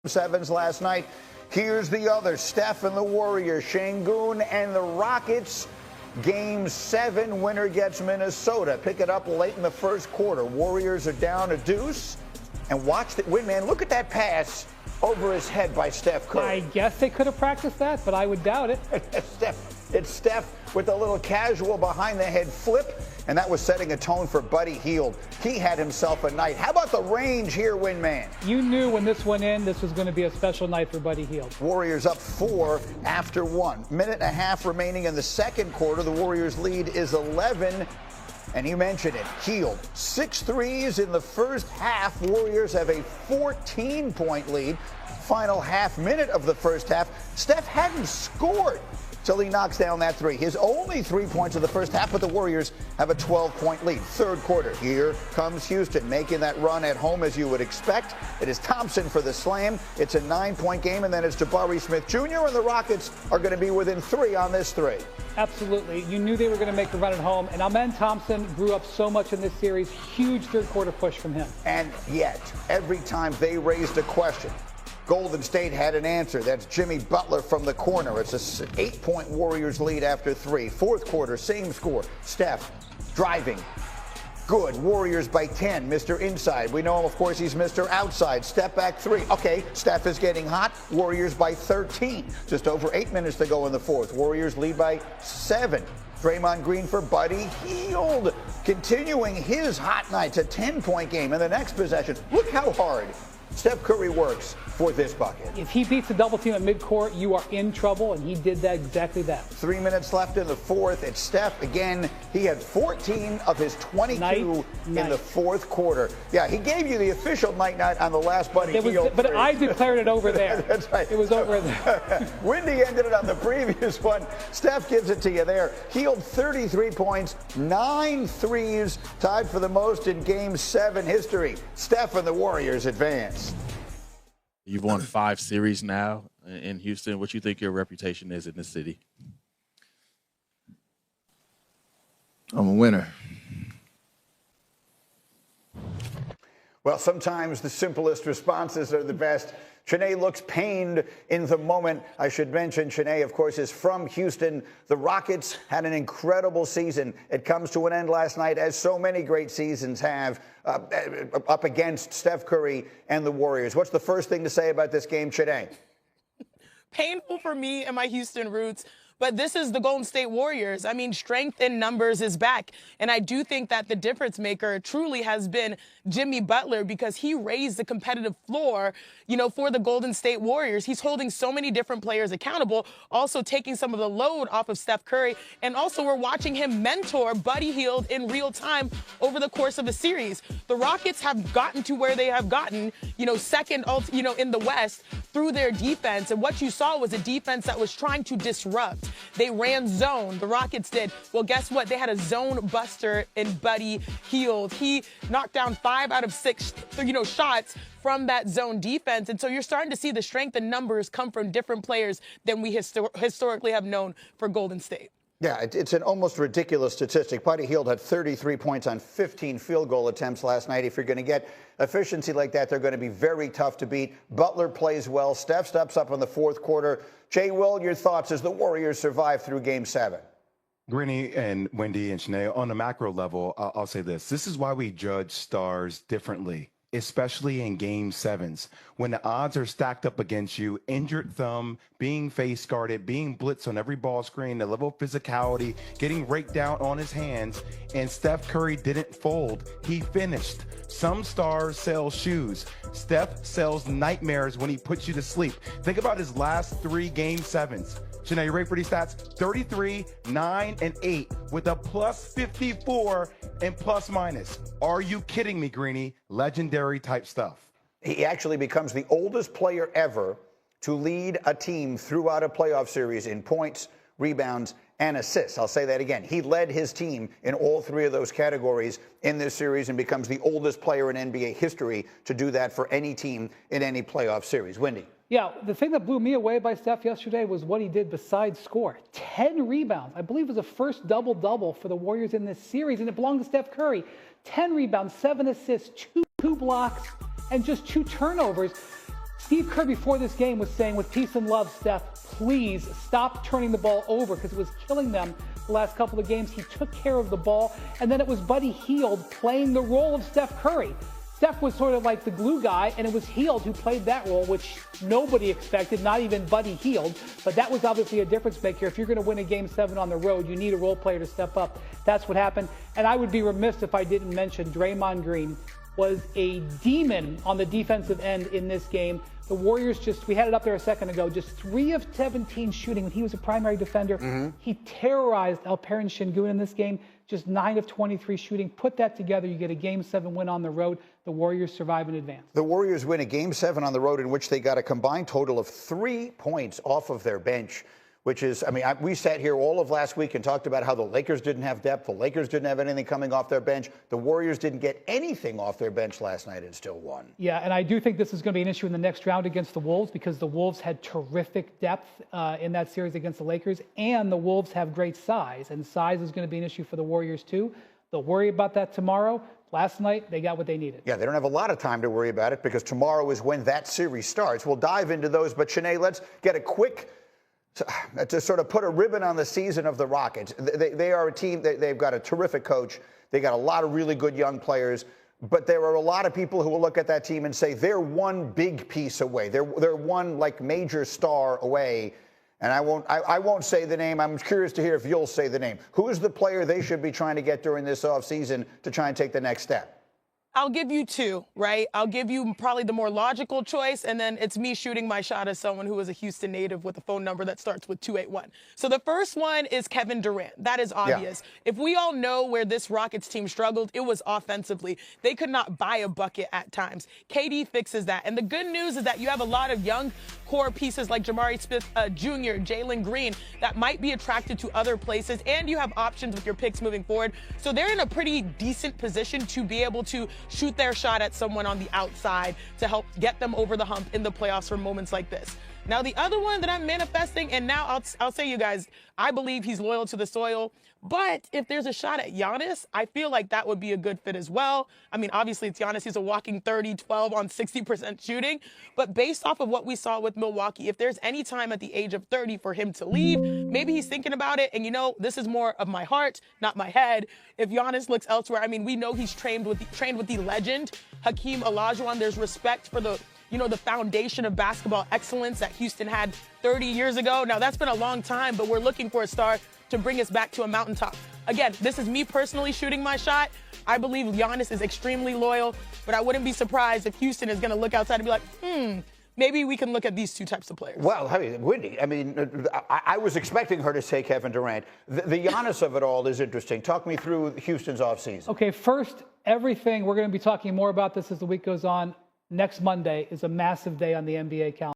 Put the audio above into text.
sevens last night. Here's the other, Steph and the Warriors, Şengün and the Rockets. Game 7, winner gets Minnesota. Pick it up late in the first quarter. Warriors are down a deuce. And watch the win, man. Look at that pass over his head by Steph Curry. I guess they could have practiced that, but I would doubt it. It's Steph with a little casual behind-the-head flip, and that was setting a tone for Buddy Hield. He had himself a night. How about the range here, Windman? You knew when this went in, this was going to be a special night for Buddy Hield. Warriors up 4 after 1. Minute and a half remaining in the second quarter. The Warriors' lead is 11. And you mentioned it, Hield, 6 threes in the first half. Warriors have a 14-point lead. Final half minute of the first half, Steph hadn't scored till he knocks down that three. His only 3 points of the first half, but the Warriors have a 12-point lead. Third quarter, here comes Houston, making that run at home as you would expect. It is Thompson for the slam. It's a 9-point game, and then it's Jabari Smith Jr., and the Rockets are going to be within 3 on this three. Absolutely. You knew they were going to make a run at home, and Amen Thompson grew up so much in this series. Huge third-quarter push from him. And yet, every time they raised a question, Golden State had an answer. That's Jimmy Butler from the corner. It's an 8-point Warriors lead after 3. Fourth quarter, same score. Steph driving. Good. Warriors by 10. Mr. Inside. We know him, of course, he's Mr. Outside. Step back 3. Okay, Steph is getting hot. Warriors by 13. Just over 8 minutes to go in the fourth. Warriors lead by 7. Draymond Green for Buddy Hield. Continuing his hot night. It's a 10-point game. In the next possession, look how hard Steph Curry works for this bucket. If he beats a double team at midcourt, you are in trouble, and he did that exactly that. 3 minutes left in the fourth. It's Steph again. He had 14 of his 22 in the fourth quarter. Yeah, he gave you the official night on the last Buddy Hield. But I declared it over there. That's right. It was over there. Windy ended it on the previous one. Steph gives it to you there. Hield 33 points, 9 threes, tied for the most in Game 7 history. Steph and the Warriors advance. You've won 5 series now in Houston. What you think your reputation is in the city? I'm a winner. Well, sometimes the simplest responses are the best. Shanae looks pained in the moment. I should mention Shanae, of course, is from Houston. The Rockets had an incredible season. It comes to an end last night, as so many great seasons have, up against Steph Curry and the Warriors. What's the first thing to say about this game, Shanae? Painful for me and my Houston roots. But this is the Golden State Warriors. I mean, strength in numbers is back. And I do think that the difference maker truly has been Jimmy Butler, because he raised the competitive floor, for the Golden State Warriors. He's holding so many different players accountable, also taking some of the load off of Steph Curry. And also we're watching him mentor Buddy Hield in real time over the course of a series. The Rockets have gotten to where they have gotten, second, in the West through their defense. And what you saw was a defense that was trying to disrupt. They ran zone. The Rockets did. Well, guess what? They had a zone buster in Buddy Hield. He knocked down 5 out of 6, shots from that zone defense. And so you're starting to see the strength and numbers come from different players than we historically have known for Golden State. Yeah, it's an almost ridiculous statistic. Buddy Hield had 33 points on 15 field goal attempts last night. If you're going to get efficiency like that, they're going to be very tough to beat. Butler plays well. Steph steps up in the fourth quarter. Jay, Will, your thoughts as the Warriors survive through Game 7? Greeny and Wendy and Shanae, on a macro level, I'll say this. This is why we judge stars differently, especially in Game 7s. When the odds are stacked up against you, injured thumb, being face guarded, being blitzed on every ball screen, the level of physicality, getting raked down on his hands, and Steph Curry didn't fold. He finished. Some stars sell shoes. Steph sells nightmares when he puts you to sleep. Think about his last 3 Game 7s. Shanae, you ready for these stats? 33, 9, and 8 with a plus 54 and plus minus. Are you kidding me, Greeny? Legendary type stuff. He actually becomes the oldest player ever to lead a team throughout a playoff series in points, rebounds, and assists. I'll say that again. He led his team in all 3 of those categories in this series and becomes the oldest player in NBA history to do that for any team in any playoff series. Wendy. Yeah, the thing that blew me away by Steph yesterday was what he did besides score. 10 rebounds. I believe it was the first double-double for the Warriors in this series, and it belonged to Steph Curry. 10 rebounds, 7 assists, 2 blocks, and just 2 turnovers. Steve Kerr before this game was saying, with peace and love, Steph, please stop turning the ball over because it was killing them the last couple of games. He took care of the ball, and then it was Buddy Hield playing the role of Steph Curry. Steph was sort of like the glue guy, and it was Hield who played that role, which nobody expected, not even Buddy Hield. But that was obviously a difference maker. If you're going to win a Game 7 on the road, you need a role player to step up. That's what happened. And I would be remiss if I didn't mention Draymond Green was a demon on the defensive end in this game. The Warriors we had it up there a second ago, just 3 of 17 shooting when he was a primary defender. He terrorized Alperen Şengün in this game, just 9 of 23 shooting. Put that together, you get a Game 7 win on the road. The Warriors survive and advance. The Warriors win a Game 7 on the road in which they got a combined total of 3 points off of their bench, which is, we sat here all of last week and talked about how the Lakers didn't have depth. The Lakers didn't have anything coming off their bench. The Warriors didn't get anything off their bench last night and still won. Yeah, and I do think this is going to be an issue in the next round against the Wolves because the Wolves had terrific depth in that series against the Lakers, and the Wolves have great size, and size is going to be an issue for the Warriors too. They'll worry about that tomorrow. Last night, they got what they needed. Yeah, they don't have a lot of time to worry about it because tomorrow is when that series starts. We'll dive into those, but Shanae, let's get a quick to sort of put a ribbon on the season of the Rockets. They are a team, they've got a terrific coach. They got a lot of really good young players. But there are a lot of people who will look at that team and say they're one big piece away. They're one like major star away. And I won't say the name. I'm curious to hear if you'll say the name. Who is the player they should be trying to get during this offseason to try and take the next step? I'll give you 2, right? I'll give you probably the more logical choice, and then it's me shooting my shot as someone who is a Houston native with a phone number that starts with 281. So the first one is Kevin Durant. That is obvious. Yeah. If we all know where this Rockets team struggled, it was offensively. They could not buy a bucket at times. KD fixes that. And the good news is that you have a lot of young core pieces like Jamari Smith Jr., Jalen Green, that might be attracted to other places, and you have options with your picks moving forward. So they're in a pretty decent position to be able to shoot their shot at someone on the outside to help get them over the hump in the playoffs for moments like this. Now, the other one that I'm manifesting, and now I'll say, you guys, I believe he's loyal to the soil. But if there's a shot at Giannis, I feel like that would be a good fit as well. Obviously, it's Giannis. He's a walking 30-12 on 60% shooting. But based off of what we saw with Milwaukee, if there's any time at the age of 30 for him to leave, maybe he's thinking about it. And, this is more of my heart, not my head. If Giannis looks elsewhere, we know he's trained with the legend, Hakeem Olajuwon. There's respect for the foundation of basketball excellence that Houston had 30 years ago. Now, that's been a long time, but we're looking for a star to bring us back to a mountaintop. Again, this is me personally shooting my shot. I believe Giannis is extremely loyal, but I wouldn't be surprised if Houston is going to look outside and be like, maybe we can look at these 2 types of players. Well, Wendy, I was expecting her to say Kevin Durant. The Giannis of it all is interesting. Talk me through Houston's offseason. Okay, first, everything, we're going to be talking more about this as the week goes on. Next Monday is a massive day on the NBA calendar.